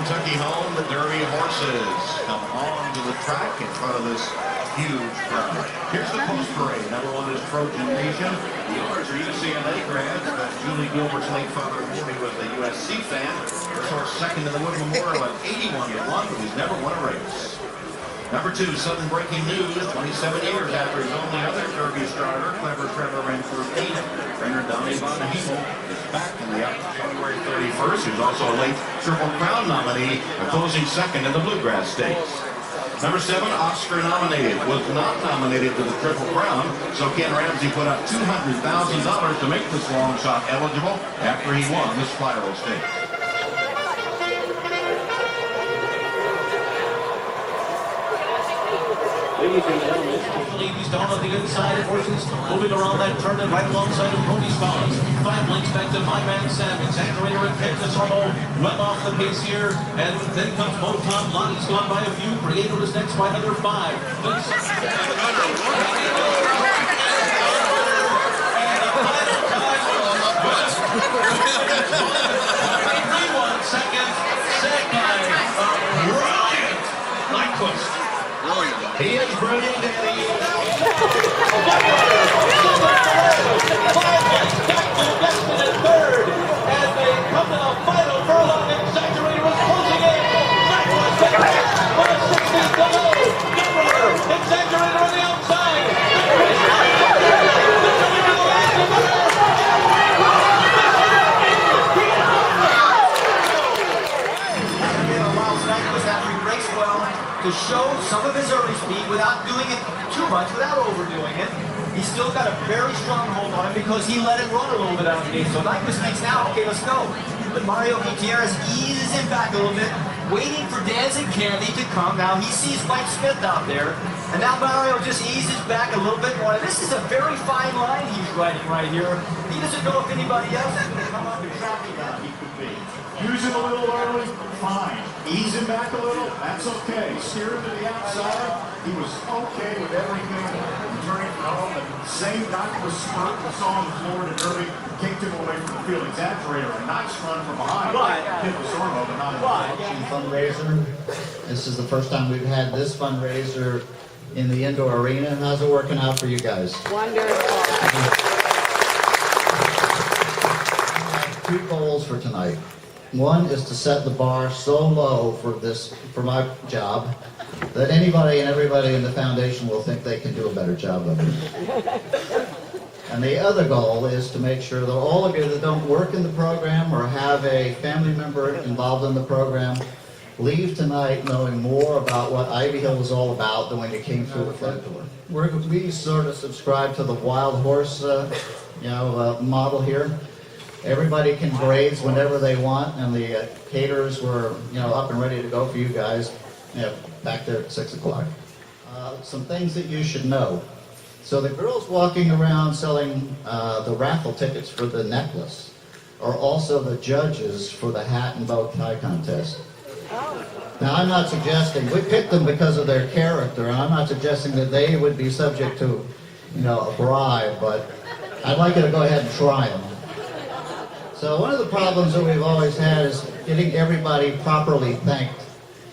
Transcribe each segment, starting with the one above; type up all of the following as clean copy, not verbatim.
Kentucky home, the Derby horses come on to the track in front of this huge crowd. Here's the post parade. Number one is Trojan Nation. The owners are UCLA grads, but Julie Gilbert's late father, Morty, was a USC fan. This horse second in the Wood Memorial at 81-1, but he's never won a race. Number two, sudden breaking news, 27 years after his only other Derby starter, Clever Trevor ran 13th. Trainer Donnie Von Himmel is back in the out January 31st. He's also a late Triple Crown nominee, a closing second in the Bluegrass Stakes. Number 7, Oscar nominated, was not nominated to the Triple Crown, so Ken Ramsey put up $200,000 to make this long shot eligible after he won the Spiral Stakes. Ladies and gentlemen, ladies down on the inside of horses, moving around that turn and right alongside of Pony's Bounce. 5 lengths back to My Man Sam, Exaggerator and Texas Homo, well off the pace here, and then comes Motown. Lottie's gone by a few, Creator is next by another 5. And the final time was 21 seconds, set by Bryant Nyquist. He is brilliant, and he is in third, and they come to the final furlong. Exaggerator was closing in. Nyquist with a 60 to go. Exaggerator on the outside. To show some of his early speed without doing it too much, without overdoing it. He's still got a very strong hold on him because he let it run a little bit out of the gate. So Nyquist thinks now, okay, let's go. But Mario Gutierrez eases him back a little bit, waiting for Dancing Candy to come. Now he sees Mike Smith out there, and now Mario just eases back a little bit more. This is a very fine line he's riding right here. He doesn't know if anybody else is going to come up and track him down. He could be. Use him a little early, fine. Ease him back a little, that's okay. Steer him to the outside, he was okay with everything. Turning home, the same got to the spurt we saw on the floor in the Derby, kicked him away from the field. Exaggerator, a nice run from behind. Hit the Sormo, but not a fundraiser. This is the first time we've had this fundraiser in the indoor arena. How's it working out for you guys? Wonderful. 2 goals for tonight. One is to set the bar so low for my job that anybody and everybody in the foundation will think they can do a better job of it. And the other goal is to make sure that all of you that don't work in the program or have a family member involved in the program leave tonight knowing more about what Ivy Hill is all about than when you came through the front door. We sort of subscribe to the wild horse model here. Everybody can graze whenever they want, and the caterers were, up and ready to go for you guys, back there at 6 o'clock. Some things that you should know. So the girls walking around selling the raffle tickets for the necklace are also the judges for the hat and bow tie contest. Now, I'm not suggesting, we picked them because of their character, and I'm not suggesting that they would be subject to, a bribe, but I'd like you to go ahead and try them. So one of the problems that we've always had is getting everybody properly thanked.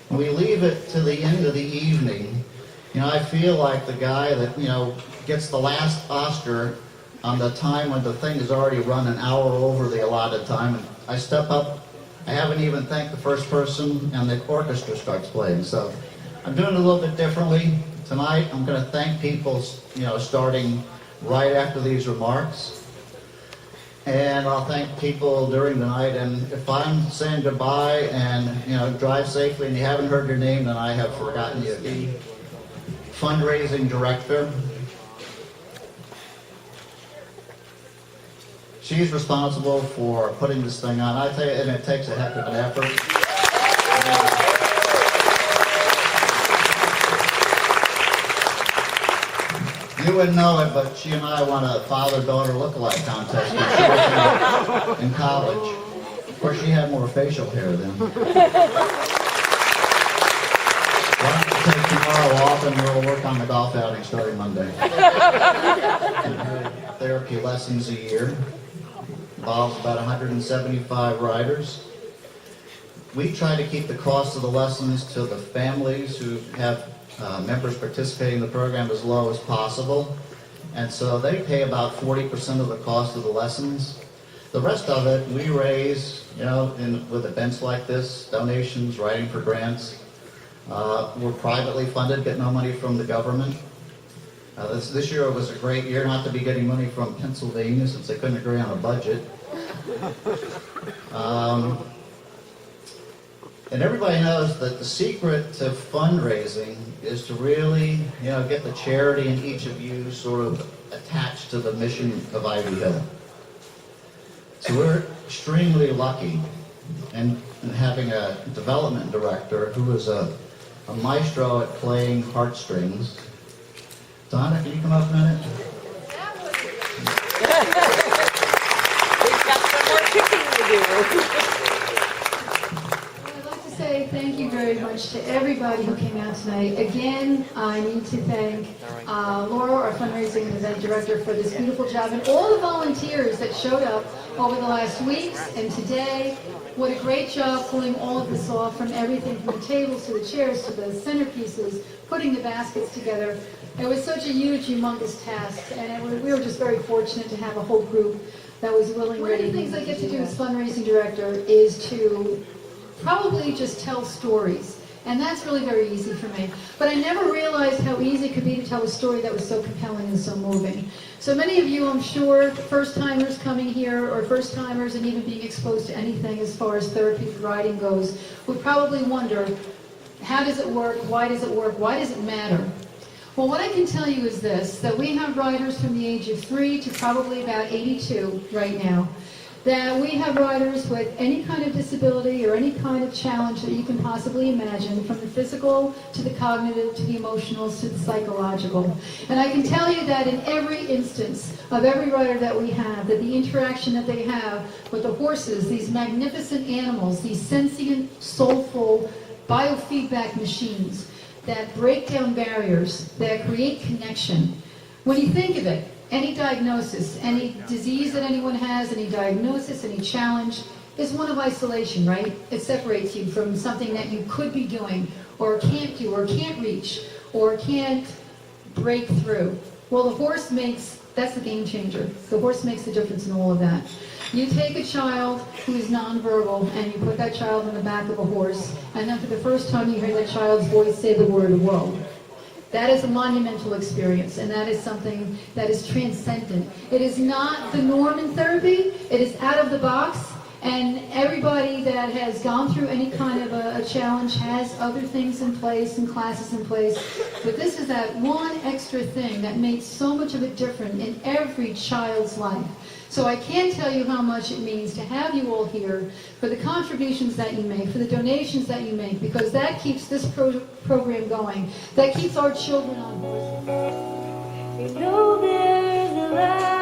When we leave it to the end of the evening, I feel like the guy that, gets the last Oscar on the time when the thing has already run an hour over the allotted time, and I step up, I haven't even thanked the first person, and the orchestra starts playing. So I'm doing it a little bit differently. Tonight I'm going to thank people, starting right after these remarks. And I'll thank people during the night, and if I'm saying goodbye and, drive safely and you haven't heard your name, then I have forgotten you. The fundraising director, she's responsible for putting this thing on. I tell you, and it takes a heck of an effort. You wouldn't know it, but she and I won a father-daughter look-alike contest when she was in college. Of course, she had more facial hair then. Why don't you take tomorrow off and we'll work on the golf outing starting Monday. Therapy lessons a year. Involves about 175 riders. we try to keep the cost of the lessons to the families who have members participating in the program as low as possible. And so they pay about 40% of the cost of the lessons. The rest of it we raise, with events like this, donations, writing for grants. We're privately funded, get no money from the government. This year was a great year not to be getting money from Pennsylvania since they couldn't agree on a budget. And everybody knows that the secret to fundraising is to really, get the charity in each of you sort of attached to the mission of Ivy Hill. So we're extremely lucky in having a development director who is a maestro at playing heartstrings. Donna, can you come up a minute? We've got some more kicking to do. I'd like to say thank you very much to everybody who came out tonight. Again, I need to thank Laura, our fundraising and event director, for this beautiful job, and all the volunteers that showed up over the last weeks and today. What a great job pulling all of this off, from everything from the tables to the chairs to the centerpieces, putting the baskets together. It was such a huge, humongous task, and we were just very fortunate to have a whole group that was willing. One of the things I get to do as fundraising director is to probably just tell stories, and that's really very easy for me. But I never realized how easy it could be to tell a story that was so compelling and so moving. So many of you, I'm sure, first-timers coming here, or first-timers and even being exposed to anything as far as therapeutic riding goes, would probably wonder, how does it work? Why does it work? Why does it matter? Well, what I can tell you is this, that we have riders from the age of 3 to probably about 82 right now. That we have riders with any kind of disability or any kind of challenge that you can possibly imagine, from the physical to the cognitive to the emotional to the psychological. And I can tell you that in every instance of every rider that we have, that the interaction that they have with the horses, these magnificent animals, these sentient, soulful biofeedback machines that break down barriers, that create connection. When you think of it, any diagnosis, any disease that anyone has, any diagnosis, any challenge, is one of isolation, right? It separates you from something that you could be doing, or can't do, or can't reach, or can't break through. Well, the horse that's the game changer. The horse makes the difference in all of that. You take a child who is nonverbal and you put that child on the back of a horse, and then for the first time you hear that child's voice say the word "whoa." That is a monumental experience, and that is something that is transcendent. It is not the norm in therapy. It is out of the box, and everybody that has gone through any kind of a challenge has other things in place and classes in place. But this is that one extra thing that makes so much of a difference in every child's life. So I can't tell you how much it means to have you all here, for the contributions that you make, for the donations that you make, because that keeps this program going. That keeps our children on board. You know there's a light.